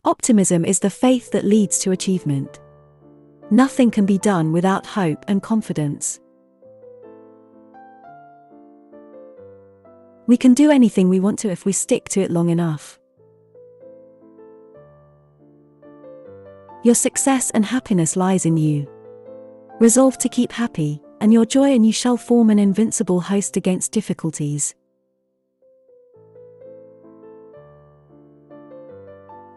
Optimism is the faith that leads to achievement. Nothing can be done without hope and confidence. We can do anything we want to if we stick to it long enough. Your success and happiness lies in you. Resolve to keep happy, and your joy and you shall form an invincible host against difficulties.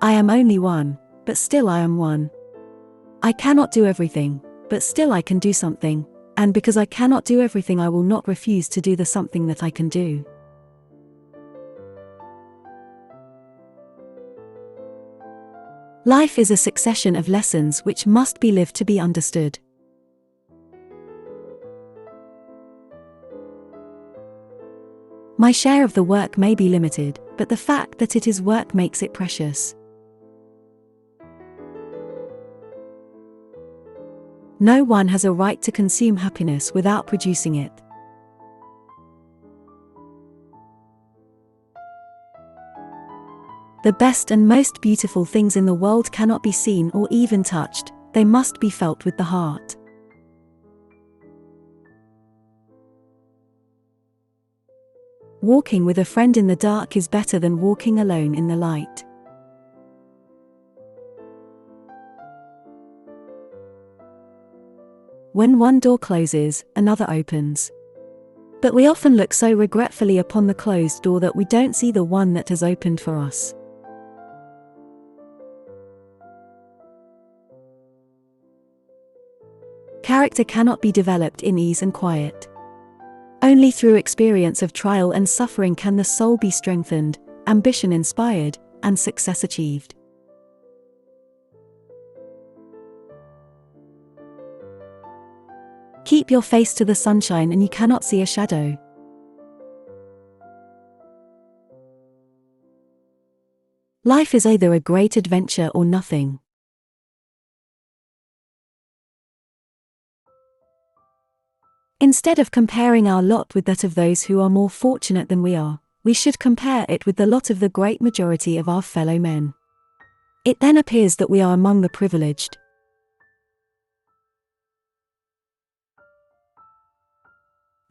I am only one, but still I am one. I cannot do everything, but still I can do something, and because I cannot do everything I will not refuse to do the something that I can do. Life is a succession of lessons which must be lived to be understood. My share of the work may be limited, but the fact that it is work makes it precious. No one has a right to consume happiness without producing it. The best and most beautiful things in the world cannot be seen or even touched, they must be felt with the heart. Walking with a friend in the dark is better than walking alone in the light. When one door closes, another opens. But we often look so regretfully upon the closed door that we don't see the one that has opened for us. Character cannot be developed in ease and quiet. Only through experience of trial and suffering can the soul be strengthened, ambition inspired, and success achieved. Keep your face to the sunshine and you cannot see a shadow. Life is either a great adventure or nothing. Instead of comparing our lot with that of those who are more fortunate than we are, we should compare it with the lot of the great majority of our fellow men. It then appears that we are among the privileged.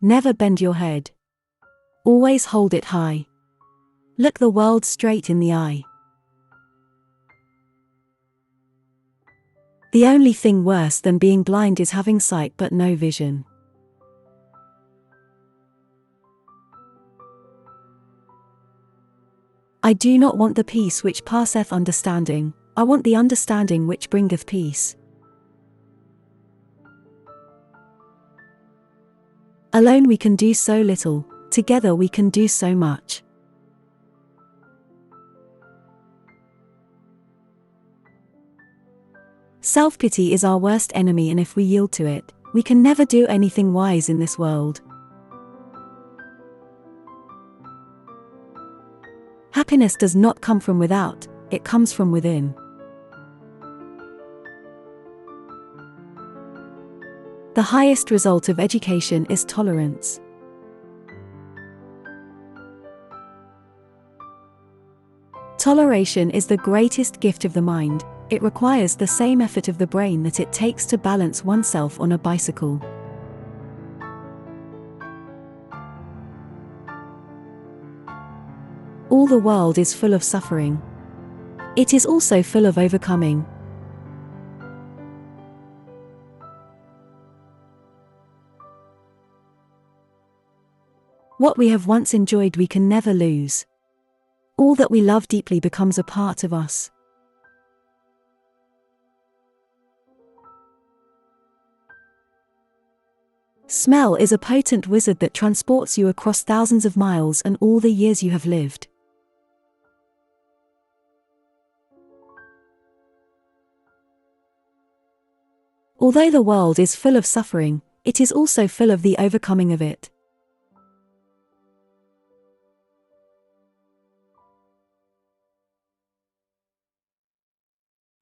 Never bend your head. Always hold it high. Look the world straight in the eye. The only thing worse than being blind is having sight but no vision. I do not want the peace which passeth understanding, I want the understanding which bringeth peace. Alone we can do so little, together we can do so much. Self-pity is our worst enemy, and if we yield to it, we can never do anything wise in this world. Happiness does not come from without, it comes from within. The highest result of education is tolerance. Toleration is the greatest gift of the mind. It requires the same effort of the brain that it takes to balance oneself on a bicycle. All the world is full of suffering. It is also full of overcoming. What we have once enjoyed we can never lose. All that we love deeply becomes a part of us. Smell is a potent wizard that transports you across thousands of miles and all the years you have lived. Although the world is full of suffering, it is also full of the overcoming of it.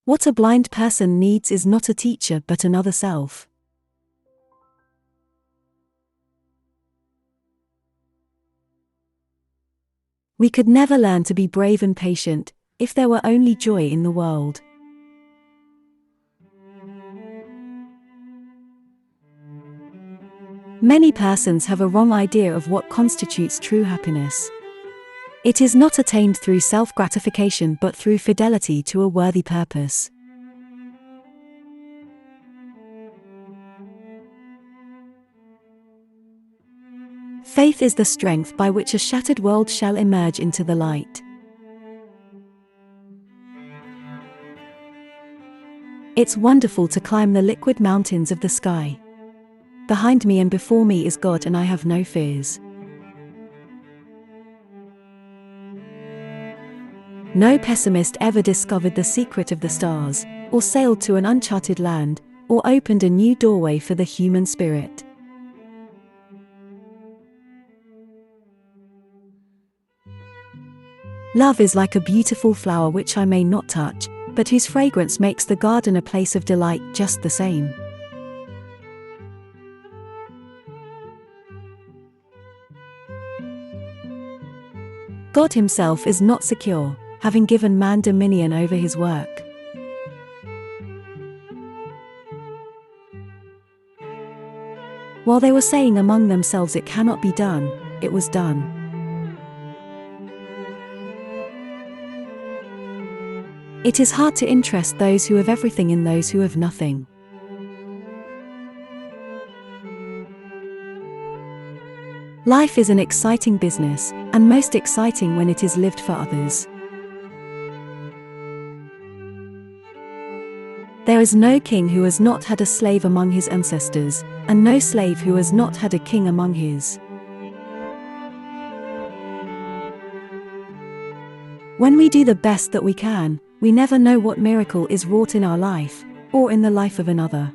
What a blind person needs is not a teacher but another self. We could never learn to be brave and patient, if there were only joy in the world. Many persons have a wrong idea of what constitutes true happiness. It is not attained through self-gratification but through fidelity to a worthy purpose. Faith is the strength by which a shattered world shall emerge into the light. It's wonderful to climb the liquid mountains of the sky. Behind me and before me is God, and I have no fears. No pessimist ever discovered the secret of the stars, or sailed to an uncharted land, or opened a new doorway for the human spirit. Love is like a beautiful flower which I may not touch, but whose fragrance makes the garden a place of delight just the same. God himself is not secure, having given man dominion over his work. While they were saying among themselves, "It cannot be done," it was done. It is hard to interest those who have everything in those who have nothing. Life is an exciting business, and most exciting when it is lived for others. There is no king who has not had a slave among his ancestors, and no slave who has not had a king among his. When we do the best that we can, we never know what miracle is wrought in our life, or in the life of another.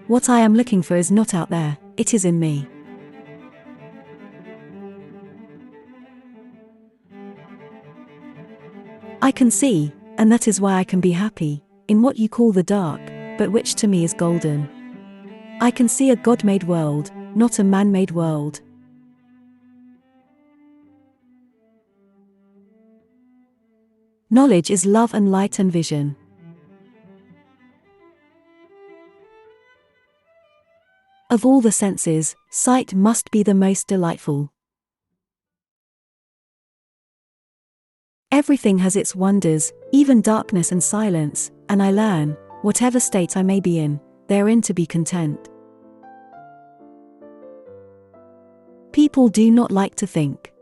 What I am looking for is not out there, it is in me. I can see, and that is why I can be happy, in what you call the dark, but which to me is golden. I can see a God-made world, not a man-made world. Knowledge is love and light and vision. Of all the senses, sight must be the most delightful. Everything has its wonders, even darkness and silence, and I learn, whatever state I may be in, therein to be content. People do not like to think.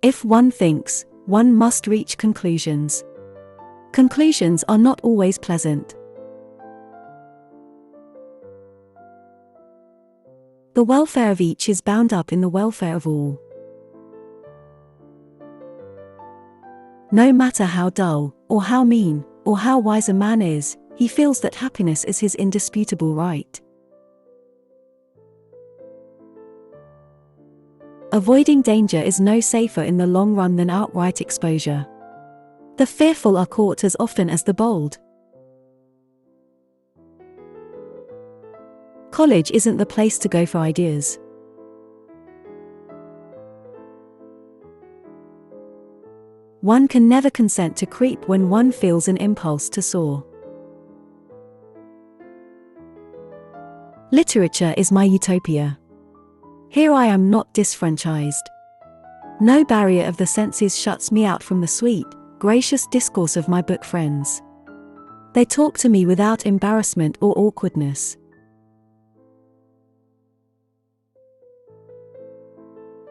If one thinks, one must reach conclusions. Conclusions are not always pleasant. The welfare of each is bound up in the welfare of all. No matter how dull, or how mean, or how wise a man is, he feels that happiness is his indisputable right. Avoiding danger is no safer in the long run than outright exposure. The fearful are caught as often as the bold. College isn't the place to go for ideas. One can never consent to creep when one feels an impulse to soar. Literature is my utopia. Here I am not disfranchised. No barrier of the senses shuts me out from the sweet, gracious discourse of my book friends. They talk to me without embarrassment or awkwardness.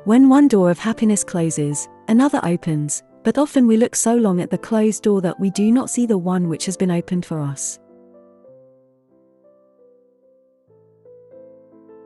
When one door of happiness closes, another opens, but often we look so long at the closed door that we do not see the one which has been opened for us.